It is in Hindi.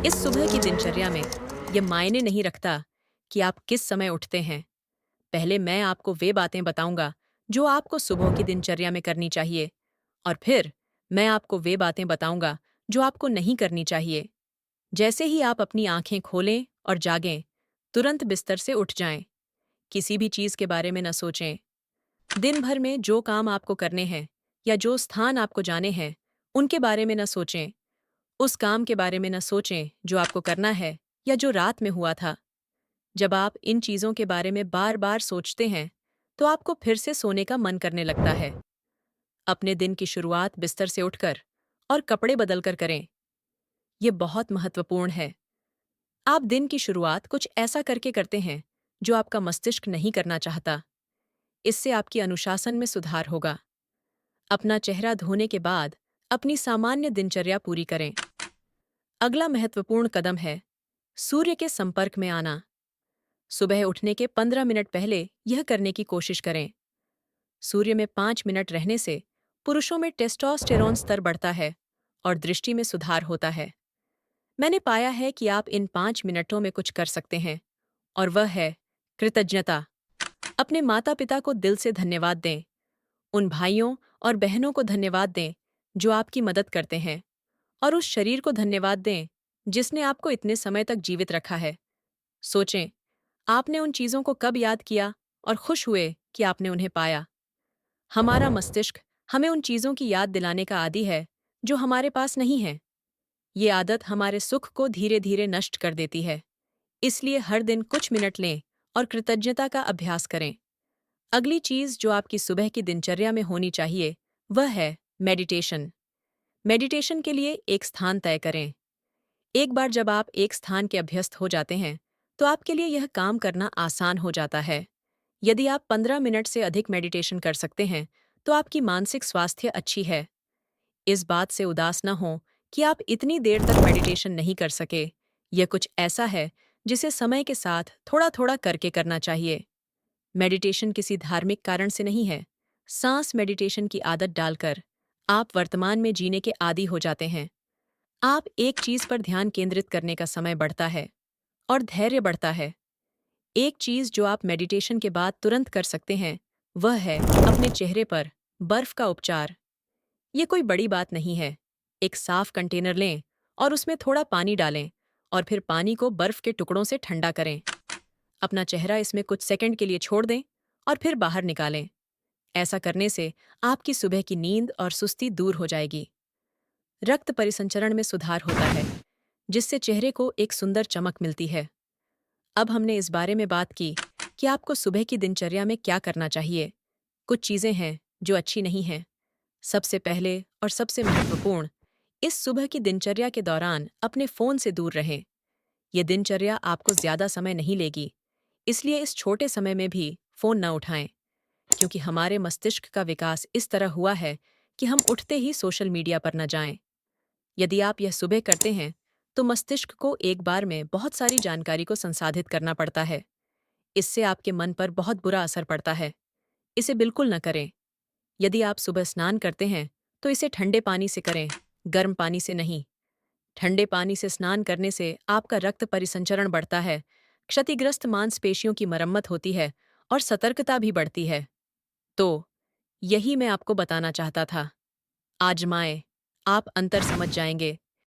इस सुबह की दिनचर्या में यह मायने नहीं रखता कि आप किस समय उठते हैं। पहले मैं आपको वे बातें बताऊंगा जो आपको सुबह की दिनचर्या में करनी चाहिए, और फिर मैं आपको वे बातें बताऊंगा जो आपको नहीं करनी चाहिए। जैसे ही आप अपनी आंखें खोलें और जागें, तुरंत बिस्तर से उठ जाएं। किसी भी चीज के बारे में न सोचें। दिन भर में जो काम आपको करने हैं या जो स्थान आपको जाने हैं, उनके बारे में न सोचें। उस काम के बारे में न सोचें जो आपको करना है या जो रात में हुआ था। जब आप इन चीज़ों के बारे में बार बार सोचते हैं, तो आपको फिर से सोने का मन करने लगता है। अपने दिन की शुरुआत बिस्तर से उठकर और कपड़े बदलकर करें। ये बहुत महत्वपूर्ण है। आप दिन की शुरुआत कुछ ऐसा करके करते हैं जो आपका मस्तिष्क नहीं करना चाहता। इससे आपकी अनुशासन में सुधार होगा। अपना चेहरा धोने के बाद अपनी सामान्य दिनचर्या पूरी करें। अगला महत्वपूर्ण कदम है सूर्य के संपर्क में आना। सुबह उठने के 15 मिनट पहले यह करने की कोशिश करें। सूर्य में 5 मिनट रहने से पुरुषों में टेस्टोस्टेरोन स्तर बढ़ता है और दृष्टि में सुधार होता है। मैंने पाया है कि आप इन 5 मिनटों में कुछ कर सकते हैं, और वह है कृतज्ञता। अपने माता पिता को दिल से धन्यवाद दें। उन भाइयों और बहनों को धन्यवाद दें जो आपकी मदद करते हैं, और उस शरीर को धन्यवाद दें जिसने आपको इतने समय तक जीवित रखा है। सोचें, आपने उन चीज़ों को कब याद किया और खुश हुए कि आपने उन्हें पाया। हमारा मस्तिष्क हमें उन चीज़ों की याद दिलाने का आदी है जो हमारे पास नहीं है। ये आदत हमारे सुख को धीरे धीरे नष्ट कर देती है। इसलिए हर दिन कुछ मिनट लें और कृतज्ञता का अभ्यास करें। अगली चीज़ जो आपकी सुबह की दिनचर्या में होनी चाहिए, वह है मेडिटेशन। मेडिटेशन के लिए एक स्थान तय करें। एक बार जब आप एक स्थान के अभ्यस्त हो जाते हैं, तो आपके लिए यह काम करना आसान हो जाता है। यदि आप 15 मिनट से अधिक मेडिटेशन कर सकते हैं, तो आपकी मानसिक स्वास्थ्य अच्छी है। इस बात से उदास न हो कि आप इतनी देर तक मेडिटेशन नहीं कर सके। यह कुछ ऐसा है जिसे समय के साथ थोड़ा-थोड़ा करके करना चाहिए। मेडिटेशन किसी धार्मिक कारण से नहीं है। सांस मेडिटेशन की आदत डालकर आप वर्तमान में जीने के आदी हो जाते हैं। आप एक चीज पर ध्यान केंद्रित करने का समय बढ़ता है और धैर्य बढ़ता है। एक चीज जो आप मेडिटेशन के बाद तुरंत कर सकते हैं, वह है अपने चेहरे पर बर्फ का उपचार। ये कोई बड़ी बात नहीं है। एक साफ कंटेनर लें और उसमें थोड़ा पानी डालें, और फिर पानी को बर्फ के टुकड़ों से ठंडा करें। अपना चेहरा इसमें कुछ सेकंड के लिए छोड़ दें और फिर बाहर निकालें। ऐसा करने से आपकी सुबह की नींद और सुस्ती दूर हो जाएगी। रक्त परिसंचरण में सुधार होता है, जिससे चेहरे को एक सुंदर चमक मिलती है। अब हमने इस बारे में बात की कि आपको सुबह की दिनचर्या में क्या करना चाहिए। कुछ चीजें हैं जो अच्छी नहीं हैं। सबसे पहले और सबसे महत्वपूर्ण, इस सुबह की दिनचर्या के दौरान अपने फोन से दूर रहें। यह दिनचर्या आपको ज्यादा समय नहीं लेगी, इसलिए इस छोटे समय में भी फोन न उठाएं, क्योंकि हमारे मस्तिष्क का विकास इस तरह हुआ है कि हम उठते ही सोशल मीडिया पर न जाएं। यदि आप यह सुबह करते हैं, तो मस्तिष्क को एक बार में बहुत सारी जानकारी को संसाधित करना पड़ता है। इससे आपके मन पर बहुत बुरा असर पड़ता है। इसे बिल्कुल न करें। यदि आप सुबह स्नान करते हैं, तो इसे ठंडे पानी से करें, गर्म पानी से नहीं। ठंडे पानी से स्नान करने से आपका रक्त परिसंचरण बढ़ता है, क्षतिग्रस्त मांसपेशियों की मरम्मत होती है और सतर्कता भी बढ़ती है। तो यही मैं आपको बताना चाहता था। आजमाएं, आप अंतर समझ जाएंगे।